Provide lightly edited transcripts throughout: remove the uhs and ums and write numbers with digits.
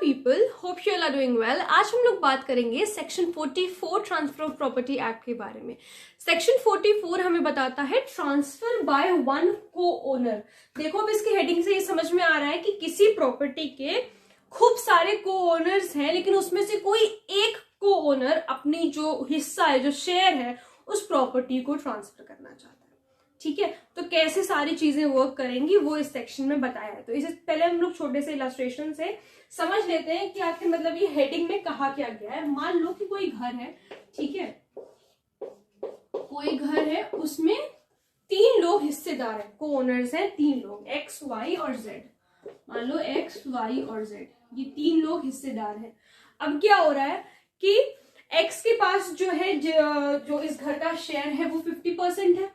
People, hope you all are doing well. आज हम लोग बात करेंगे section 44 transfer of property act के बारे में। सेक्शन 44 हमें बताता है transfer by one co owner. देखो अब इसकी हेडिंग से ये समझ में आ रहा है कि किसी प्रॉपर्टी के खूब सारे को ओनर्स हैं, लेकिन उसमें से कोई एक को ओनर अपनी जो हिस्सा है, जो शेयर है, उस प्रॉपर्टी को ट्रांसफर करना चाहता है। ठीक है, तो कैसे सारी चीजें वर्क करेंगी वो इस सेक्शन में बताया है। तो इससे पहले हम लोग छोटे से इलस्ट्रेशन से समझ लेते हैं कि आखिर मतलब ये हेडिंग में कहा क्या गया है। मान लो कि कोई घर है, ठीक है, कोई घर है, उसमें 3 लोग हिस्सेदार हैं, को ओनर्स हैं 3 लोग, एक्स, वाई और जेड। मान लो एक्स, वाई और जेड, ये 3 लोग हिस्सेदार हैं। अब क्या हो रहा है कि एक्स के पास जो है, जो इस घर का शेयर है वो 50% है,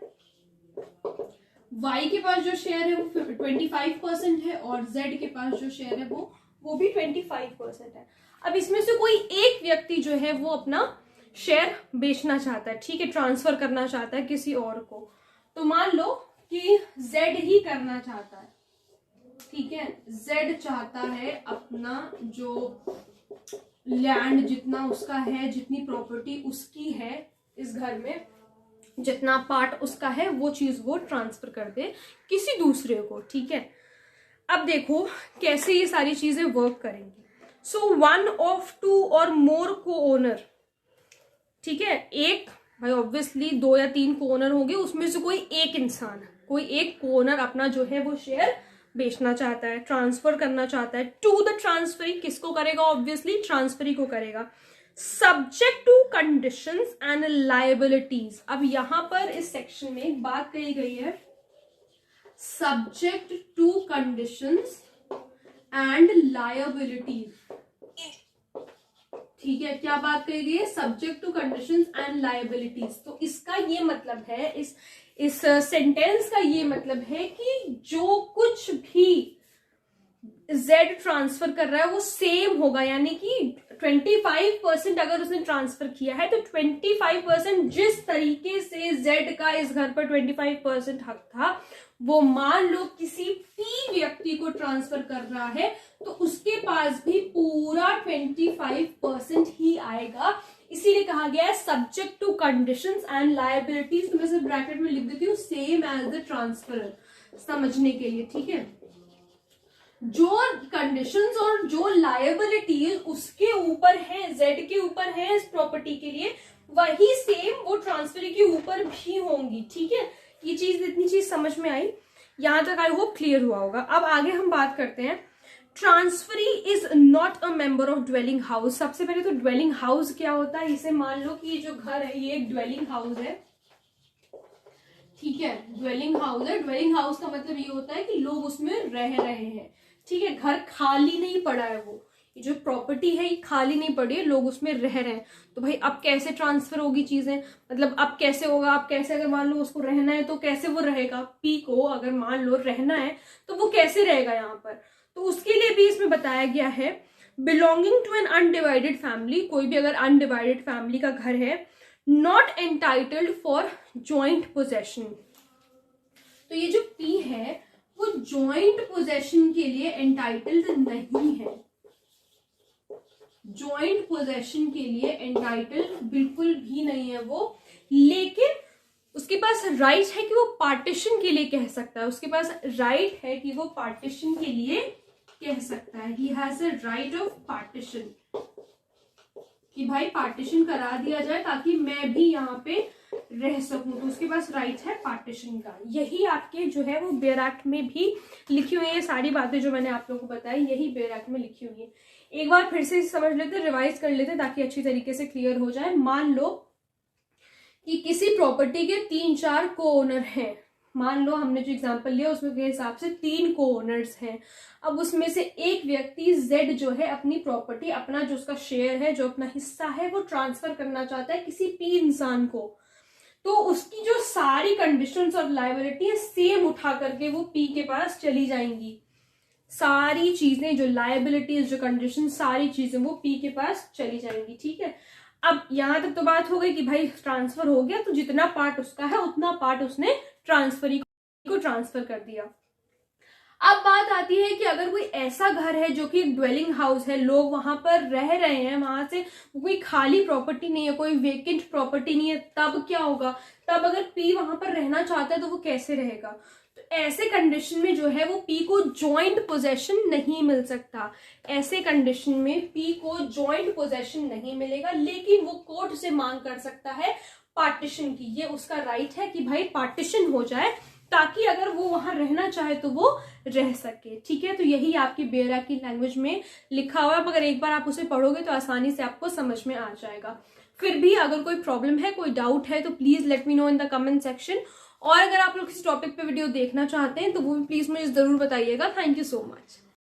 वाई के पास जो शेयर है वो 25% है, और जेड के पास जो शेयर है वो भी 25% है। अब इसमें से कोई एक व्यक्ति जो है वो अपना शेयर बेचना चाहता है, ठीक है, ट्रांसफर करना चाहता है किसी और को। तो मान लो कि जेड ही करना चाहता है, ठीक है, जेड चाहता है अपना जो लैंड जितना उसका है, जितनी प्रॉपर्टी उसकी है इस घर में, जितना पार्ट उसका है, वो चीज वो ट्रांसफर कर दे किसी दूसरे को। ठीक है, अब देखो कैसे ये सारी चीजें वर्क करेंगी। सो 1 of 2 और मोर को ओनर, ठीक है, एक भाई ऑब्वियसली 2 या 3 को ओनर होंगे, उसमें से कोई एक इंसान, कोई एक को ओनर अपना जो है वो शेयर बेचना चाहता है, ट्रांसफर करना चाहता है टू द ट्रांसफरी। किसको करेगा? ऑब्वियसली ट्रांसफरी को करेगा। Subject to conditions and liabilities. अब यहां पर इस सेक्शन में एक बात कही गई है, subject to conditions and liabilities. ठीक है, क्या बात कही गई है? Subject to conditions and liabilities. तो इसका ये मतलब है, इस सेंटेंस का ये मतलब है कि जो कुछ भी Z ट्रांसफर कर रहा है वो सेम होगा, यानी कि 25% अगर उसने ट्रांसफर किया है तो 25% जिस तरीके से Z का इस घर पर 25% हक था, वो मान लो किसी P व्यक्ति को ट्रांसफर कर रहा है तो उसके पास भी पूरा 25% ही आएगा। इसीलिए कहा गया है subject to conditions and liabilities. तो मैं सिर्फ ब्रैकेट में लिख देती हूँ सेम एज द ट्रांसफर, समझने के लिए। ठीक है, जो कंडीशंस और जो लायबिलिटीज उसके ऊपर है, जेड के ऊपर है इस प्रॉपर्टी के लिए, वही सेम वो ट्रांसफर के ऊपर भी होंगी। ठीक है, ये चीज, इतनी चीज समझ में आई, यहां तक आई होप क्लियर हुआ होगा। अब आगे हम बात करते हैं, transferee is not a member of dwelling house. सबसे पहले तो ड्वेलिंग हाउस क्या होता है, इसे मान लो कि ये जो घर है ये एक ड्वेलिंग हाउस है। ठीक है, ड्वेलिंग हाउस है। ड्वेलिंग हाउस का मतलब ये होता है कि लोग उसमें रह रहे हैं। ठीक है, घर खाली नहीं पड़ा है, वो ये जो प्रॉपर्टी है ये खाली नहीं पड़ी है, लोग उसमें रह रहे हैं। तो भाई अब कैसे ट्रांसफर होगी चीजें, मतलब अब कैसे होगा, अब कैसे, अगर मान लो उसको रहना है तो कैसे वो रहेगा, पी को अगर मान लो रहना है तो वो कैसे रहेगा यहाँ पर। तो उसके लिए भी इसमें बताया गया है, belonging to an undivided family, कोई भी अगर अनडिवाइडेड फैमिली का घर है, not entitled for joint possession. तो ये जो पी है वो ज्वाइंट पोजेशन के लिए एंटाइटल्ड नहीं है, ज्वाइंट पोजेशन के लिए एंटाइटल्ड बिल्कुल भी नहीं है वो, लेकिन उसके पास राइट है कि वो पार्टीशन के लिए कह सकता है, उसके पास राइट है कि वो पार्टीशन के लिए कह सकता है। He has a right of partition, कि भाई पार्टीशन करा दिया जाए ताकि मैं भी यहाँ पे रह सकूं, तो उसके पास राइट है पार्टीशन का। यही आपके जो है वो बेयर एक्ट में भी लिखी हुई है, सारी बातें जो मैंने आप लोगों को बताई यही बेयर एक्ट में लिखी हुई है। एक बार फिर से समझ लेते, रिवाइज कर लेते ताकि अच्छी तरीके से क्लियर हो जाए। मान लो कि किसी प्रॉपर्टी के 3-4 को ओनर हैं, मान लो हमने जो एग्जांपल लिया उसमें के हिसाब से 3 को ओनर्स हैं। अब उसमें से एक व्यक्ति जेड जो है अपनी प्रॉपर्टी, अपना जो उसका शेयर है, जो अपना हिस्सा है, वो ट्रांसफर करना चाहता है किसी पी इंसान को। तो उसकी जो सारी कंडीशंस और लायबिलिटी है सेम उठा करके वो पी के पास चली जाएंगी, सारी चीजें, जो लायबिलिटीज, जो कंडीशन, सारी चीजें वो पी के पास चली जाएंगी। ठीक है, अब यहां तक तो बात हो गई कि भाई ट्रांसफर हो गया तो जितना पार्ट उसका है उतना पार्ट उसने ट्रांसफरी को ट्रांसफर कर दिया। अब बात आती है कि अगर कोई ऐसा घर है जो कि एक ड्वेलिंग हाउस है, लोग वहां पर रह रहे हैं, वहां से कोई खाली प्रॉपर्टी नहीं है, कोई वेकेंट प्रॉपर्टी नहीं है, तब क्या होगा? तब अगर पी वहां पर रहना चाहता है तो वो कैसे रहेगा? तो ऐसे कंडीशन में जो है वो पी को जॉइंट पोजेशन नहीं मिल सकता। ऐसे कंडीशन में पी को जॉइंट पोजेशन नहीं मिलेगा, लेकिन वो कोर्ट से मांग कर सकता है पार्टीशन की। ये उसका राइट है कि भाई पार्टीशन हो जाए, ताकि अगर वो वहां रहना चाहे तो वो रह सके। ठीक है, तो यही आपकी बेरा की लैंग्वेज में लिखा हुआ है। अगर एक बार आप उसे पढ़ोगे तो आसानी से आपको समझ में आ जाएगा। फिर भी अगर कोई प्रॉब्लम है, कोई डाउट है, तो please let me know in the comment section. और अगर आप लोग इस टॉपिक पे वीडियो देखना चाहते हैं तो वो भी प्लीज मुझे जरूर बताइएगा। Thank you so much.